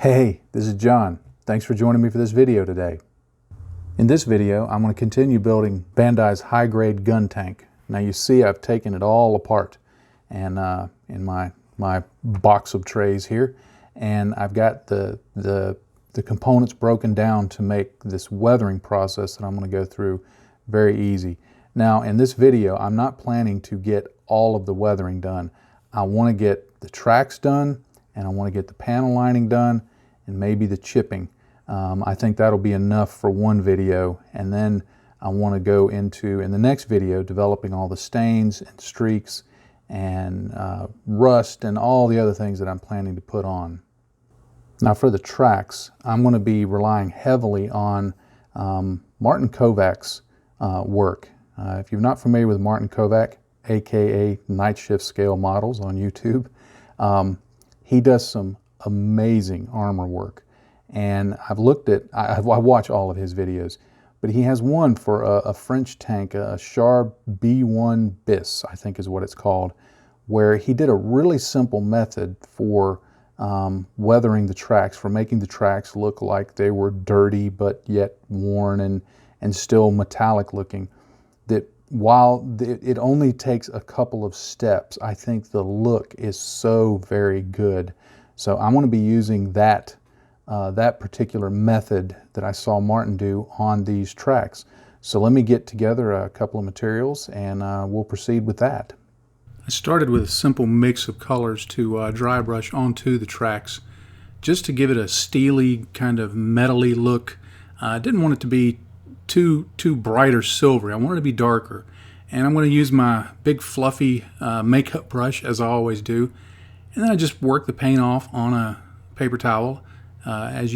Hey, this is John. Thanks for joining me for this video today. In this video, I'm going to continue building Bandai's high-grade Guntank. Now you see I've taken it all apart and in my box of trays here, and I've got the components broken down to make this weathering process that I'm going to go through very easy. Now in this video, I'm not planning to get all of the weathering done. I want to get the tracks done, and I want to get the panel lining done, and maybe the chipping. I think that'll be enough for one video, and then I want to go into, in the next video, developing all the stains and streaks and rust and all the other things that I'm planning to put on. Now for the tracks, I'm going to be relying heavily on Martin Kovac's work. If you're not familiar with Martin Kovac, aka Night Shift Scale Models on YouTube, he does some amazing armor work. And I've looked at, I watch all of his videos, but he has one for a French tank, a Char B1 bis, I think is what it's called, where he did a really simple method for weathering the tracks, for making the tracks look like they were dirty but yet worn and still metallic looking. That while it only takes a couple of steps, I think the look is so very good. So I'm going to be using that particular method that I saw Martin do on these tracks. So let me get together a couple of materials and we'll proceed with that. I started with a simple mix of colors to dry brush onto the tracks, just to give it a steely kind of metally look. I didn't want it to be too bright or silvery. I wanted it to be darker. And I'm going to use my big fluffy makeup brush, as I always do. And then I just work the paint off on a paper towel. If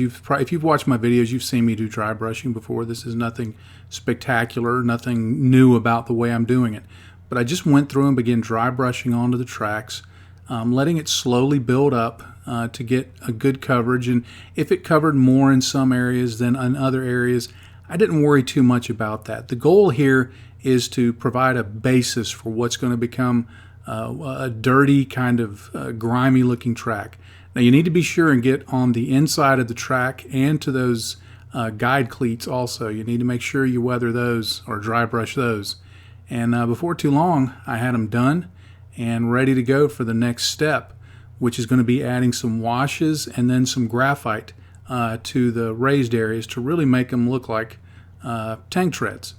you've watched my videos, you've seen me do dry brushing before. This is nothing spectacular, nothing new about the way I'm doing it. But I just went through and began dry brushing onto the tracks, letting it slowly build up to get a good coverage. And if it covered more in some areas than in other areas, I didn't worry too much about that. The goal here is to provide a basis for what's going to become a dirty kind of grimy looking track. Now you need to be sure and get on the inside of the track and to those guide cleats also. You need to make sure you weather those or dry brush those. And before too long, I had them done and ready to go for the next step, which is going to be adding some washes and then some graphite to the raised areas to really make them look like tank treads.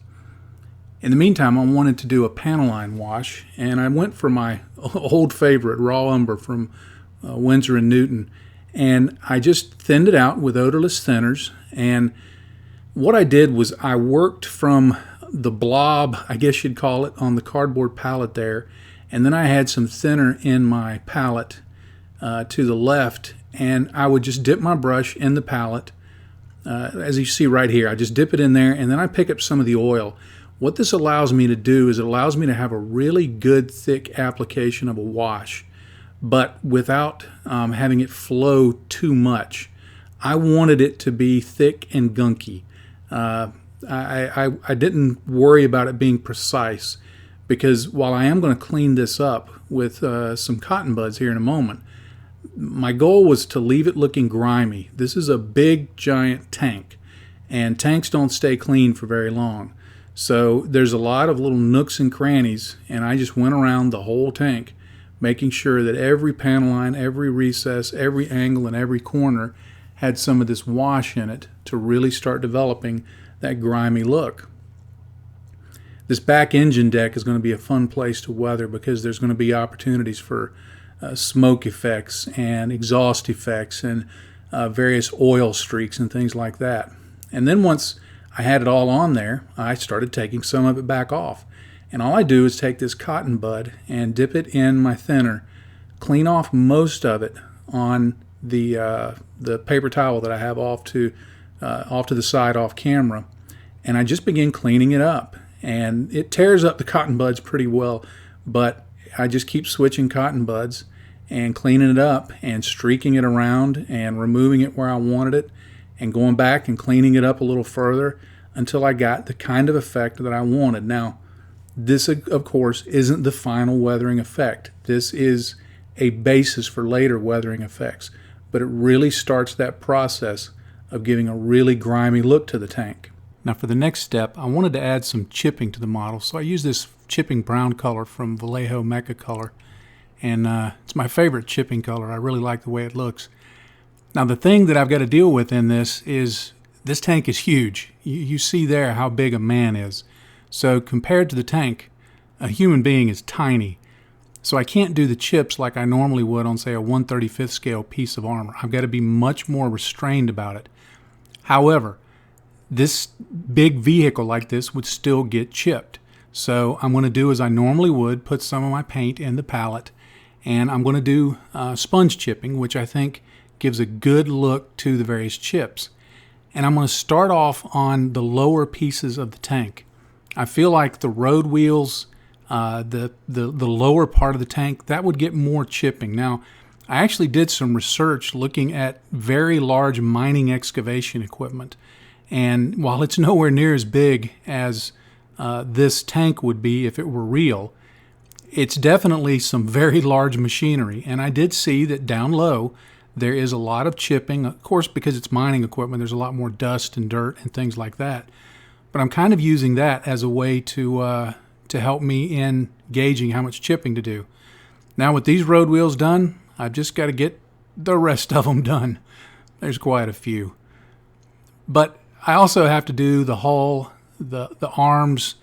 In the meantime, I wanted to do a panel line wash, and I went for my old favorite, raw umber from Winsor & Newton, and I just thinned it out with odorless thinners. And what I did was I worked from the blob, I guess you'd call it, on the cardboard palette there, and then I had some thinner in my palette to the left, and I would just dip my brush in the palette, as you see right here. I just dip it in there, and then I pick up some of the oil. What this allows me to do is it allows me to have a really good thick application of a wash, but without having it flow too much. I wanted it to be thick and gunky. I didn't worry about it being precise, because while I am going to clean this up with some cotton buds here in a moment, my goal was to leave it looking grimy. This is a big giant tank, and tanks don't stay clean for very long. So there's a lot of little nooks and crannies, and I just went around the whole tank making sure that every panel line, every recess, every angle, and every corner had some of this wash in it to really start developing that grimy look. This back engine deck is going to be a fun place to weather, because there's going to be opportunities for smoke effects and exhaust effects and various oil streaks and things like that. And then once I had it all on there, I started taking some of it back off. And all I do is take this cotton bud and dip it in my thinner, clean off most of it on the paper towel that I have off to the side off camera, and I just begin cleaning it up. And it tears up the cotton buds pretty well, but I just keep switching cotton buds and cleaning it up and streaking it around and removing it where I wanted it and going back and cleaning it up a little further until I got the kind of effect that I wanted. Now, this, of course, isn't the final weathering effect. This is a basis for later weathering effects. but it really starts that process of giving a really grimy look to the tank. Now for the next step, I wanted to add some chipping to the model, so I used this chipping brown color from Vallejo Mecha Color, and it's my favorite chipping color. I really like the way it looks. Now the thing that I've got to deal with in this is this tank is huge. You see there how big a man is. So compared to the tank, a human being is tiny. So I can't do the chips like I normally would on, say, a 1/35th scale piece of armor. I've got to be much more restrained about it. However, this big vehicle like this would still get chipped. So I'm going to do as I normally would, put some of my paint in the palette, and I'm going to do sponge chipping, which I think gives a good look to the various chips. And I'm going to start off on the lower pieces of the tank. I feel like the road wheels, the lower part of the tank, that would get more chipping. Now, I actually did some research looking at very large mining excavation equipment. And while it's nowhere near as big as this tank would be if it were real, it's definitely some very large machinery. And I did see that down low, there is a lot of chipping. Of course, because it's mining equipment, there's a lot more dust and dirt and things like that. But I'm kind of using that as a way to help me in gauging how much chipping to do. Now with these road wheels done, I've just got to get the rest of them done. There's quite a few. But I also have to do the hull, the arms,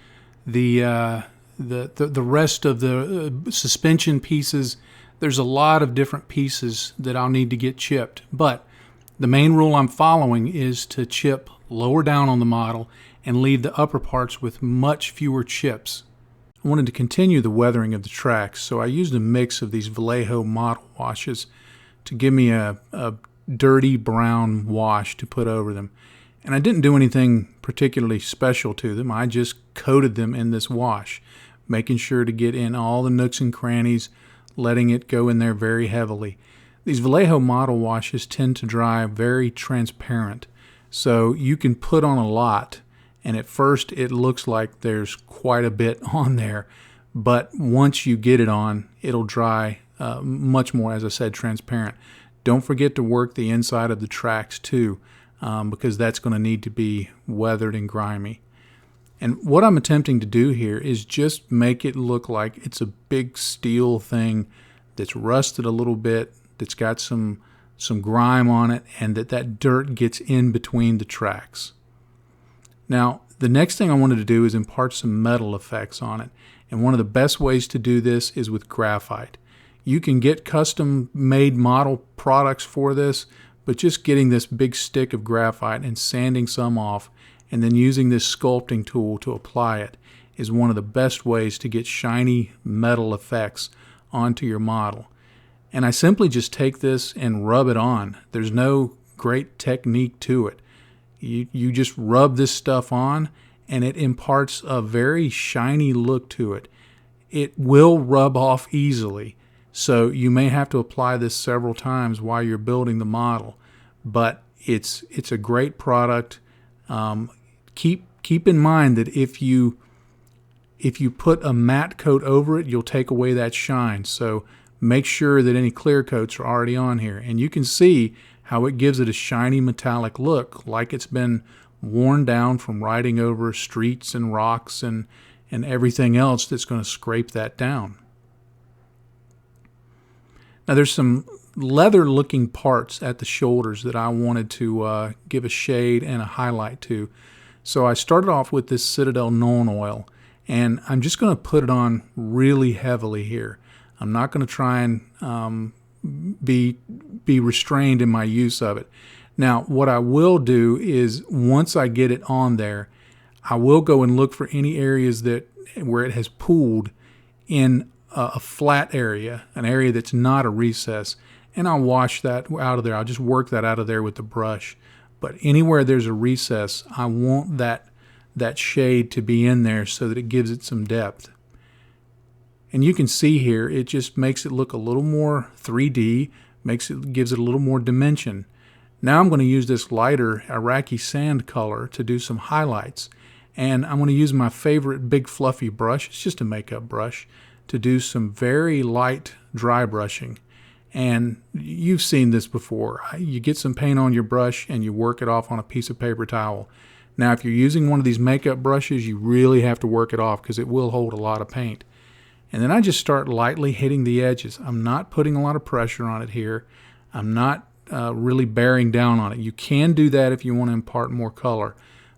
the rest of the suspension pieces. There's a lot of different pieces that I'll need to get chipped, but the main rule I'm following is to chip lower down on the model and leave the upper parts with much fewer chips. I wanted to continue the weathering of the tracks, so I used a mix of these Vallejo model washes to give me a dirty brown wash to put over them. And I didn't do anything particularly special to them. I just coated them in this wash, making sure to get in all the nooks and crannies, letting it go in there very heavily. These Vallejo model washes tend to dry very transparent, so you can put on a lot, and at first it looks like there's quite a bit on there, but once you get it on, it'll dry much more, as I said, transparent. Don't forget to work the inside of the tracks too, because that's going to need to be weathered and grimy. And what I'm attempting to do here is just make it look like it's a big steel thing that's rusted a little bit, that's got some grime on it, and that dirt gets in between the tracks. Now, the next thing I wanted to do is impart some metal effects on it. And one of the best ways to do this is with graphite. You can get custom-made model products for this, but just getting this big stick of graphite and sanding some off and then using this sculpting tool to apply it is one of the best ways to get shiny metal effects onto your model. And I simply just take this and rub it on. There's no great technique to it. You just rub this stuff on and it imparts a very shiny look to it. It will rub off easily, so you may have to apply this several times while you're building the model, but it's a great product. Keep in mind that if you put a matte coat over it, you'll take away that shine. So make sure that any clear coats are already on here. And you can see how it gives it a shiny metallic look, like it's been worn down from riding over streets and rocks and everything else that's going to scrape that down. Now there's some leather looking parts at the shoulders that I wanted to give a shade and a highlight to. So I started off with this Citadel Nuln Oil, and I'm just going to put it on really heavily here. I'm not going to try and be restrained in my use of it. Now what I will do is once I get it on there, I will go and look for any areas where it has pooled in a flat area, an area that's not a recess, and I'll wash that out of there. I'll just work that out of there with the brush. But anywhere there's a recess, I want that shade to be in there so that it gives it some depth. And you can see here, it just makes it look a little more 3D, gives it a little more dimension. Now I'm going to use this lighter Iraqi sand color to do some highlights. And I'm going to use my favorite big fluffy brush, it's just a makeup brush, to do some very light dry brushing. And you've seen this before. You get some paint on your brush and you work it off on a piece of paper towel. Now, if you're using one of these makeup brushes, you really have to work it off because it will hold a lot of paint. And then I just start lightly hitting the edges. I'm not putting a lot of pressure on it here. I'm not really bearing down on it. You can do that if you want to impart more color.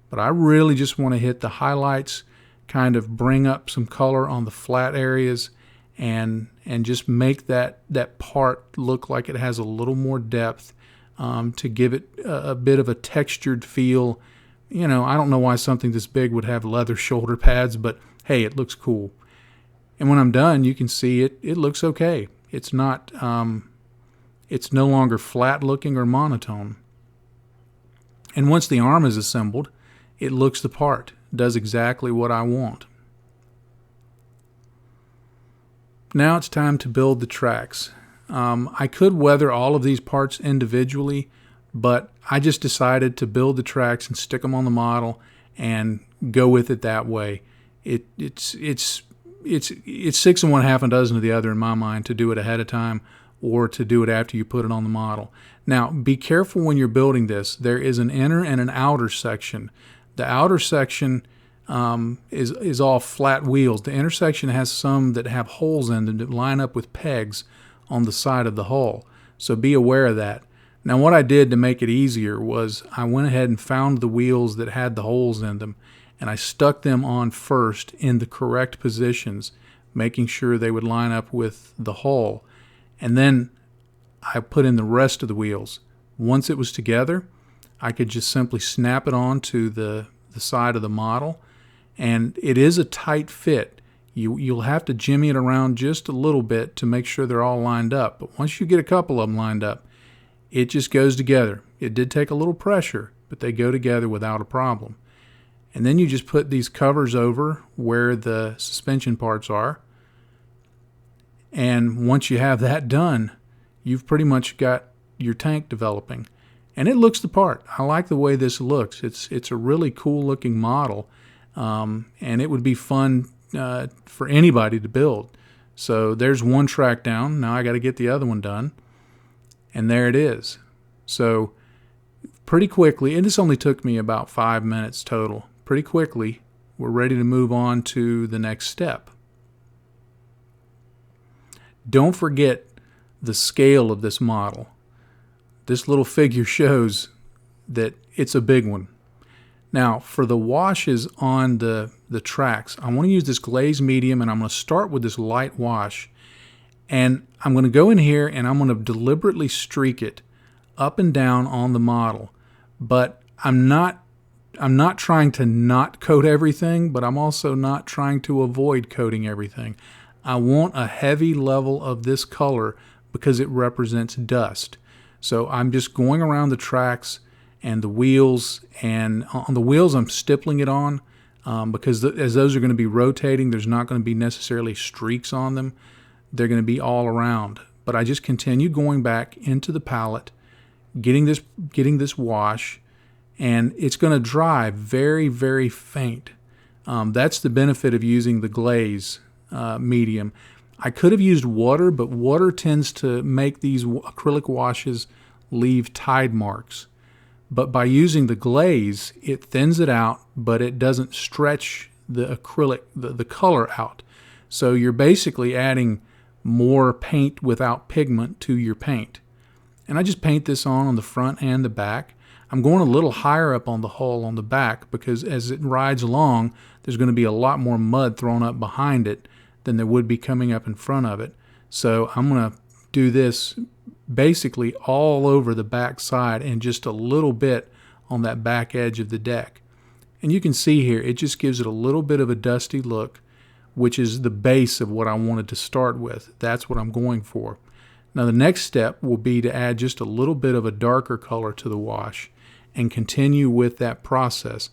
But I really just want to hit the highlights, kind of bring up some color on the flat areas, and just make that part look like it has a little more depth, to give it a bit of a textured feel. You know, I don't know why something this big would have leather shoulder pads, but hey, it looks cool. And when I'm done, you can see it looks okay. It's not, it's no longer flat looking or monotone. And once the arm is assembled, it looks the part, does exactly what I want. Now it's time to build the tracks. I could weather all of these parts individually, but I just decided to build the tracks and stick them on the model and go with it that way. It's 6 and 1/2 dozen of the other in my mind to do it ahead of time or to do it after you put it on the model. Now, be careful when you're building this. There is an inner and an outer section. The outer section is all flat wheels. The inner section has some that have holes in them that line up with pegs on the side of the hull. So be aware of that. Now, what I did to make it easier was I went ahead and found the wheels that had the holes in them, and I stuck them on first in the correct positions, making sure they would line up with the hull. And then I put in the rest of the wheels. Once it was together, I could just simply snap it onto the side of the model, and it is a tight fit. You'll have to jimmy it around just a little bit to make sure they're all lined up. But once you get a couple of them lined up, it just goes together. It did take a little pressure, but they go together without a problem. And then you just put these covers over where the suspension parts are. And once you have that done, you've pretty much got your tank developing. And it looks the part. I like the way this looks. It's a really cool looking model, and it would be fun for anybody to build. So there's one track down. Now I got to get the other one done. And there it is. So pretty quickly, and this only took me about 5 minutes total. Pretty quickly, we're ready to move on to the next step. Don't forget the scale of this model. This little figure shows that it's a big one. Now, for the washes on the tracks, I want to use this glaze medium, and I'm going to start with this light wash. And I'm going to go in here and I'm going to deliberately streak it up and down on the model. But I'm not trying to not coat everything, but I'm also not trying to avoid coating everything. I want a heavy level of this color because it represents dust. So I'm just going around the tracks and the wheels, and on the wheels I'm stippling it on because as those are going to be rotating, there's not going to be necessarily streaks on them. They're going to be all around. But I just continue going back into the palette, getting this wash, and it's going to dry very, very faint. That's the benefit of using the glaze medium. I could have used water, but water tends to make these acrylic washes leave tide marks. But by using the glaze, it thins it out, but it doesn't stretch the acrylic, the color out. So you're basically adding more paint without pigment to your paint. And I just paint this on the front and the back. I'm going a little higher up on the hull on the back because as it rides along, there's going to be a lot more mud thrown up behind it than there would be coming up in front of it. So I'm going to do this basically all over the back side and just a little bit on that back edge of the deck. And you can see here, it just gives it a little bit of a dusty look, which is the base of what I wanted to start with. That's what I'm going for. Now the next step will be to add just a little bit of a darker color to the wash and continue with that process.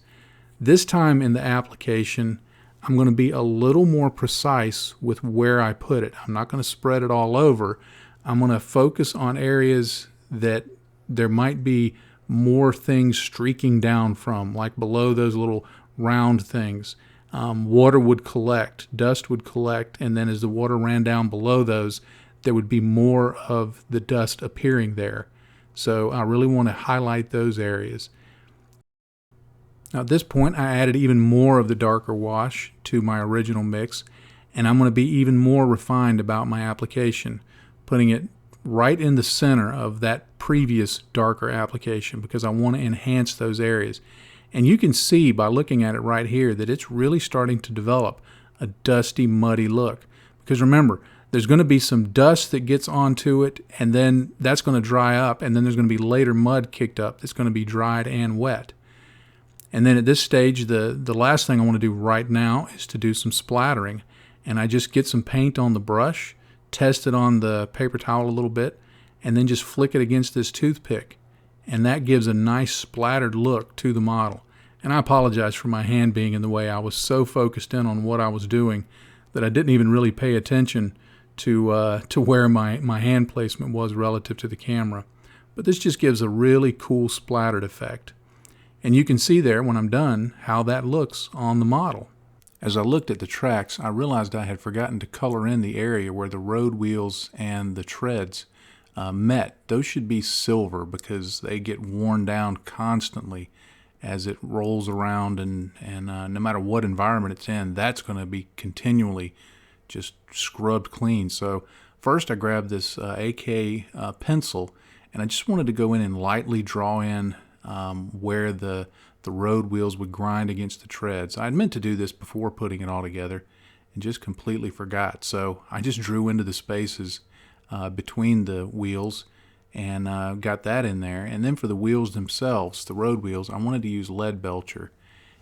This time in the application, I'm going to be a little more precise with where I put it. I'm not going to spread it all over. I'm going to focus on areas that there might be more things streaking down from, like below those little round things. Water would collect, dust would collect, and then as the water ran down below those, there would be more of the dust appearing there. So I really want to highlight those areas. Now at this point, I added even more of the darker wash to my original mix, and I'm going to be even more refined about my application, putting it right in the center of that previous darker application because I want to enhance those areas. And you can see by looking at it right here that it's really starting to develop a dusty, muddy look. Because remember, there's going to be some dust that gets onto it, and then that's going to dry up, and then there's going to be later mud kicked up that's going to be dried and wet. And then at this stage, the last thing I want to do right now is to do some splattering. And I just get some paint on the brush, test it on the paper towel a little bit, and then just flick it against this toothpick. And that gives a nice splattered look to the model. And I apologize for my hand being in the way. I was so focused in on what I was doing that I didn't even really pay attention to where my hand placement was relative to the camera. But this just gives a really cool splattered effect. And you can see there when I'm done how that looks on the model. As I looked at the tracks, I realized I had forgotten to color in the area where the road wheels and the treads met. Those should be silver because they get worn down constantly as it rolls around, and no matter what environment it's in, that's going to be continually just scrubbed clean. So first I grabbed this AK pencil, and I just wanted to go in and lightly draw in where the road wheels would grind against the treads. I had meant to do this before putting it all together and just completely forgot. So I just drew into the spaces between the wheels and got that in there. And then for the wheels themselves, the road wheels, I wanted to use lead belcher.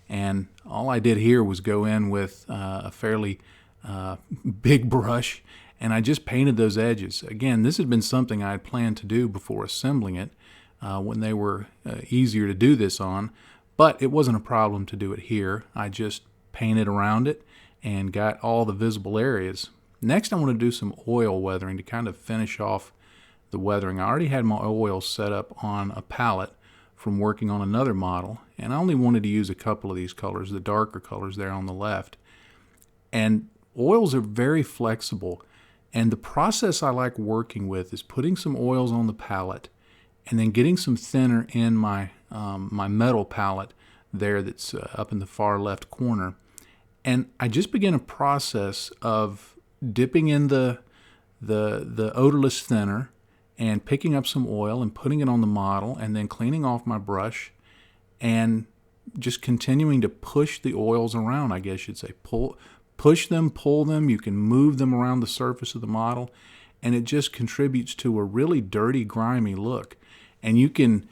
And all I did here was go in with a fairly big brush, and I just painted those edges. Again, this had been something I had planned to do before assembling it when they were easier to do this on, but it wasn't a problem to do it here. I just painted around it and got all the visible areas. Next, I want to do some oil weathering to kind of finish off the weathering. I already had my oil set up on a palette from working on another model, and I only wanted to use a couple of these colors, the darker colors there on the left. And oils are very flexible, and the process I like working with is putting some oils on the palette and then getting some thinner in my my metal palette there that's up in the far left corner. And I just begin a process of dipping in the odorless thinner and picking up some oil and putting it on the model, and then cleaning off my brush and just continuing to push the oils around, I guess you'd say. Push them, pull them, you can move them around the surface of the model, and it just contributes to a really dirty, grimy look. And you can,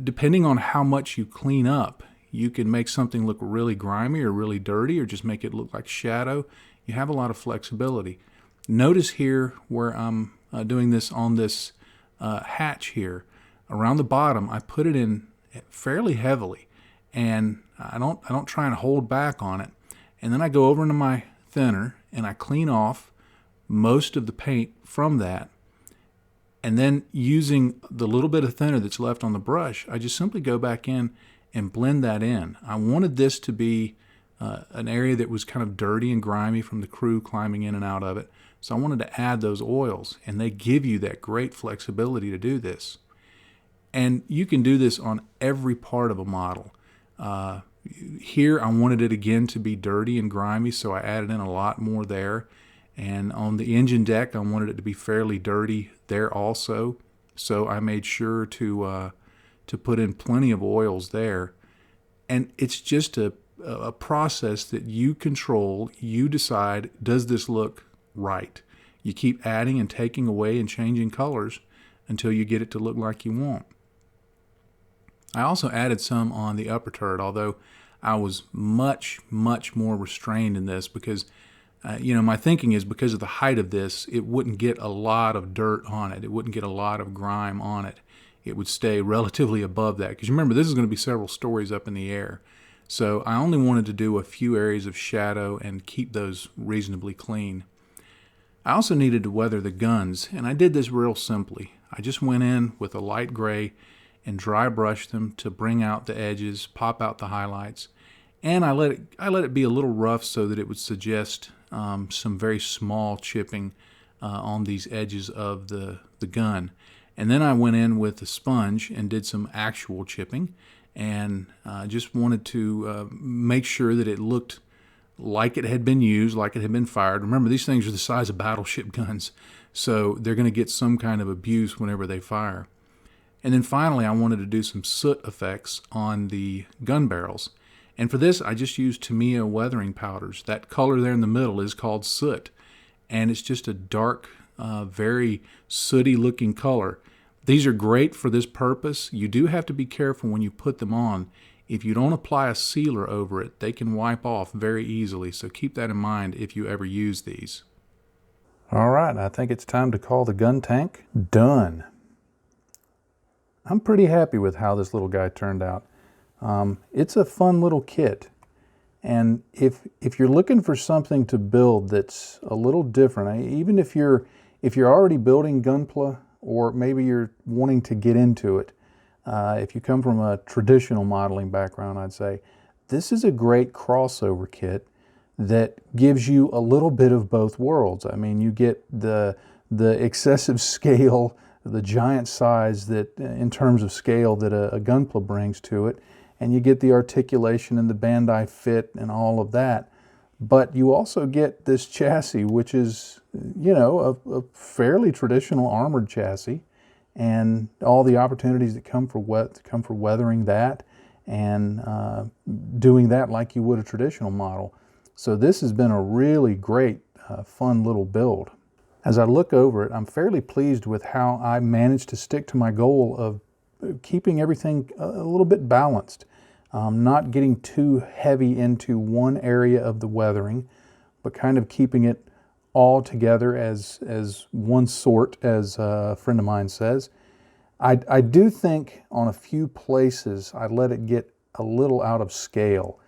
depending on how much you clean up, you can make something look really grimy or really dirty, or just make it look like shadow. You have a lot of flexibility. Notice here where I'm doing this on this hatch here. Around the bottom, I put it in fairly heavily, and I don't try and hold back on it. And then I go over into my thinner and I clean off most of the paint from that. And then using the little bit of thinner that's left on the brush, I just simply go back in and blend that in. I wanted this to be an area that was kind of dirty and grimy from the crew climbing in and out of it. So I wanted to add those oils, and they give you that great flexibility to do this. And you can do this on every part of a model. Here I wanted it again to be dirty and grimy, so I added in a lot more there. And on the engine deck, I wanted it to be fairly dirty there also, so I made sure to put in plenty of oils there. And it's just a process that you control. You decide, does this look right? You keep adding and taking away and changing colors until you get it to look like you want. I also added some on the upper turret, although I was much more restrained in this because my thinking is because of the height of this, it wouldn't get a lot of dirt on it. It wouldn't get a lot of grime on it. It would stay relatively above that. Because remember, this is going to be several stories up in the air. So I only wanted to do a few areas of shadow and keep those reasonably clean. I also needed to weather the guns, and I did this real simply. I just went in with a light gray and dry brushed them to bring out the edges, pop out the highlights. And I let it be a little rough so that it would suggest some very small chipping on these edges of the gun. And then I went in with a sponge and did some actual chipping, and just wanted to make sure that it looked like it had been used, like it had been fired. Remember, these things are the size of battleship guns, so they're going to get some kind of abuse whenever they fire. And then finally, I wanted to do some soot effects on the gun barrels. And for this, I just used Tamiya weathering powders. That color there in the middle is called soot, and it's just a dark, very sooty looking color. These are great for this purpose. You do have to be careful when you put them on. If you don't apply a sealer over it, they can wipe off very easily, so keep that in mind if you ever use these. All right, I think it's time to call the Guntank done. I'm pretty happy with how this little guy turned out. It's a fun little kit, and if you're looking for something to build that's a little different, even if you're already building Gunpla, or maybe you're wanting to get into it, if you come from a traditional modeling background, I'd say this is a great crossover kit that gives you a little bit of both worlds. I mean, you get the excessive scale, the giant size that, in terms of scale, that a Gunpla brings to it, and you get the articulation and the Bandai fit and all of that. But you also get this chassis, which is, you know, a fairly traditional armored chassis, and all the opportunities that come for weathering that and doing that like you would a traditional model. So this has been a really great, fun little build. As I look over it, I'm fairly pleased with how I managed to stick to my goal of keeping everything a little bit balanced, not getting too heavy into one area of the weathering, but kind of keeping it all together as one sort, as a friend of mine says. I do think on a few places I let it get a little out of scale,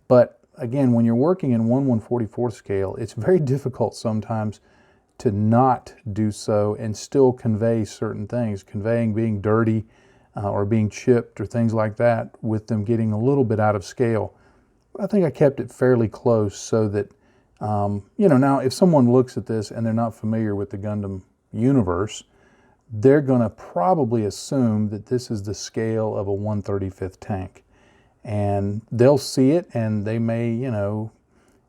but again, when you're working in 1/144 scale, it's very difficult sometimes to not do so and still convey certain things, conveying being dirty or being chipped or things like that, with them getting a little bit out of scale. But I think I kept it fairly close so that, you know, now if someone looks at this and they're not familiar with the Gundam universe, they're going to probably assume that this is the scale of a 1/35th tank. And they'll see it and they may, you know,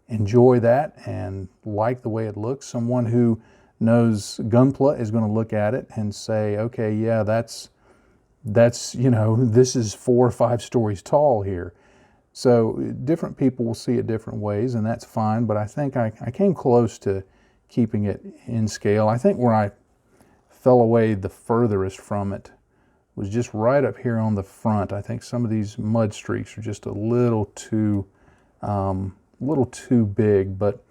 enjoy that and like the way it looks. Someone who knows Gunpla is going to look at it and say, okay, yeah, that's, you know, this is 4 or 5 stories tall here. So different people will see it different ways, and that's fine, but I think I came close to keeping it in scale. I think where I fell away the furthest from it was just right up here on the front. I think some of these mud streaks are just a little too big, but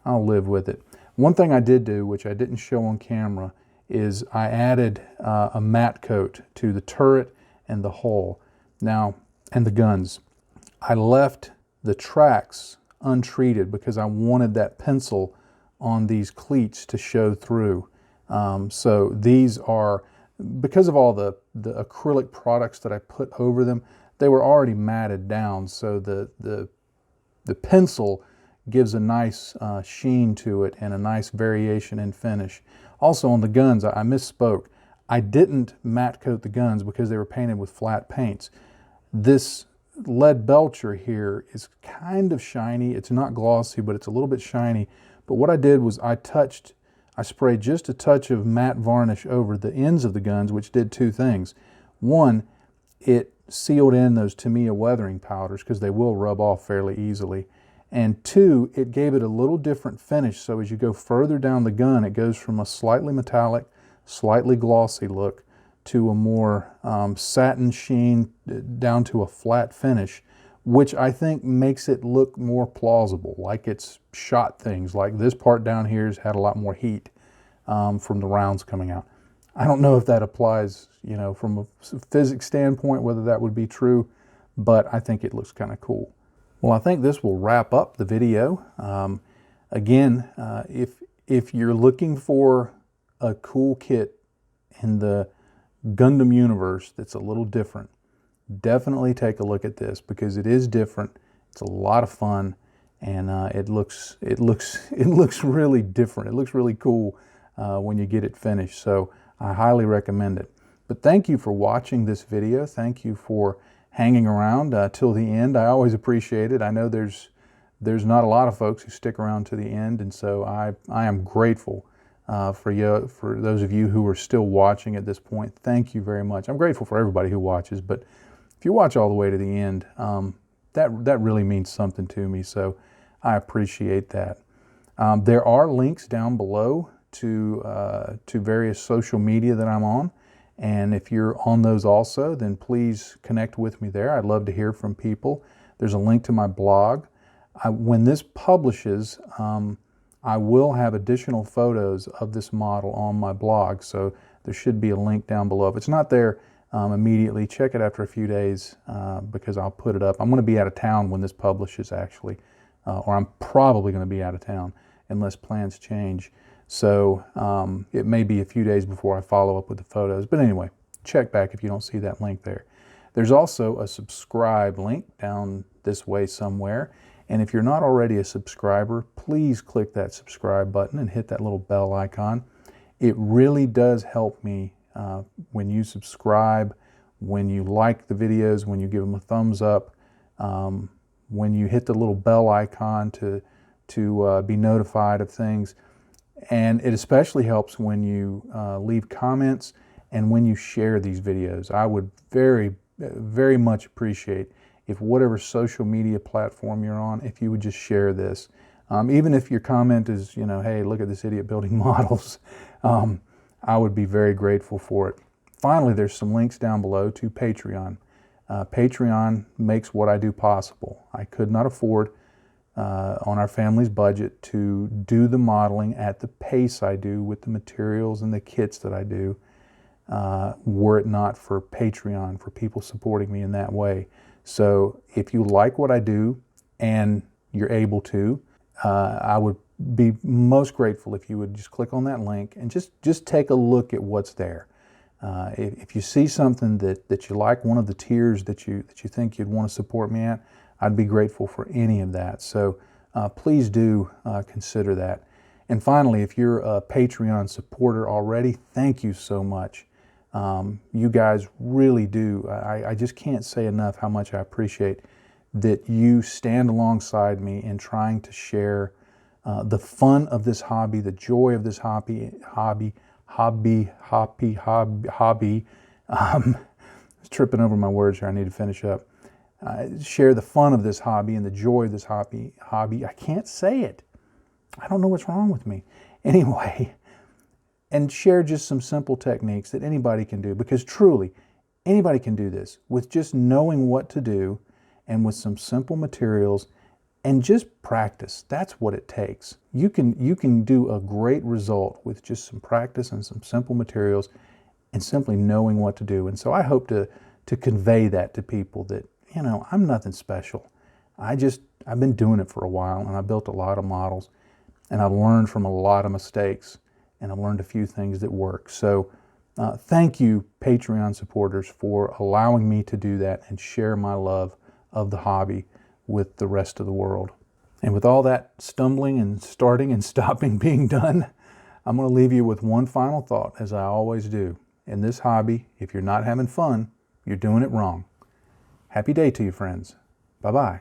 I'll live with it. One thing I did do, which I didn't show on camera, is I added a matte coat to the turret and the hull. Now, and the guns. I left the tracks untreated because I wanted that pencil on these cleats to show through. So these are, because of all the acrylic products that I put over them, they were already matted down, so the pencil gives a nice sheen to it and a nice variation in finish. Also on the guns, I misspoke. I didn't matte coat the guns because they were painted with flat paints. This lead belcher here is kind of shiny. It's not glossy, but it's a little bit shiny. But what I did was I sprayed just a touch of matte varnish over the ends of the guns, which did 2 things. One, it sealed in those Tamiya weathering powders because they will rub off fairly easily. And 2, it gave it a little different finish, so as you go further down the gun, it goes from a slightly metallic, slightly glossy look to a more satin sheen down to a flat finish, which I think makes it look more plausible, like it's shot things. Like this part down here has had a lot more heat from the rounds coming out. I don't know if that applies, you know, from a physics standpoint, whether that would be true, but I think it looks kind of cool. Well, I think this will wrap up the video. Again, if you're looking for a cool kit in the Gundam universe that's a little different, definitely take a look at this because it is different. It's a lot of fun, and it looks really different. It looks really cool. when you get it finished. So I highly recommend it. But thank you for watching this video. Thank you for hanging around till the end. I always appreciate it. I know there's not a lot of folks who stick around to the end, and so I am grateful for those of you who are still watching at this point. Thank you very much. I'm grateful for everybody who watches, but if you watch all the way to the end, that really means something to me, so I appreciate that. There are links down below to various social media that I'm on, and if you're on those also, then please connect with me there. I'd love to hear from people. There's a link to my blog. When this publishes, I will have additional photos of this model on my blog, so there should be a link down below. If it's not there immediately, check it after a few days because I'll put it up. I'm going to be out of town when this publishes, actually, or I'm probably going to be out of town unless plans change. So it may be a few days before I follow up with the photos. But anyway, check back if you don't see that link there. There's also a subscribe link down this way somewhere. And if you're not already a subscriber, please click that subscribe button and hit that little bell icon. It really does help me when you subscribe, when you like the videos, when you give them a thumbs up, when you hit the little bell icon to be notified of things. And it especially helps when you leave comments and when you share these videos. I would very, very much appreciate if whatever social media platform you're on, if you would just share this. Even if your comment is, you know, hey, look at this idiot building models, I would be very grateful for it. Finally, there's some links down below to Patreon. Patreon makes what I do possible. I could not afford on our family's budget to do the modeling at the pace I do with the materials and the kits that I do, were it not for Patreon, for people supporting me in that way. So if you like what I do and you're able to, I would be most grateful if you would just click on that link and just take a look at what's there. If you see something that you like, one of the tiers that you think you'd want to support me at, I'd be grateful for any of that. So please do consider that. And finally, if you're a Patreon supporter already, thank you so much. You guys really do. I just can't say enough how much I appreciate that you stand alongside me in trying to share the fun of this hobby, the joy of this hobby. Tripping over my words here. I need to finish up. Share the fun of this hobby and the joy of this hobby. I can't say it. I don't know what's wrong with me. Anyway, and share just some simple techniques that anybody can do, because truly, anybody can do this with just knowing what to do and with some simple materials and just practice. That's what it takes. You can do a great result with just some practice and some simple materials and simply knowing what to do. And so I hope to convey that to people that, you know, I'm nothing special. I've been doing it for a while, and I built a lot of models, and I've learned from a lot of mistakes, and I've learned a few things that work. So thank you, Patreon supporters, for allowing me to do that and share my love of the hobby with the rest of the world. And with all that stumbling and starting and stopping being done, I'm going to leave you with one final thought, as I always do. In this hobby, if you're not having fun, you're doing it wrong. Happy day to you, friends. Bye-bye.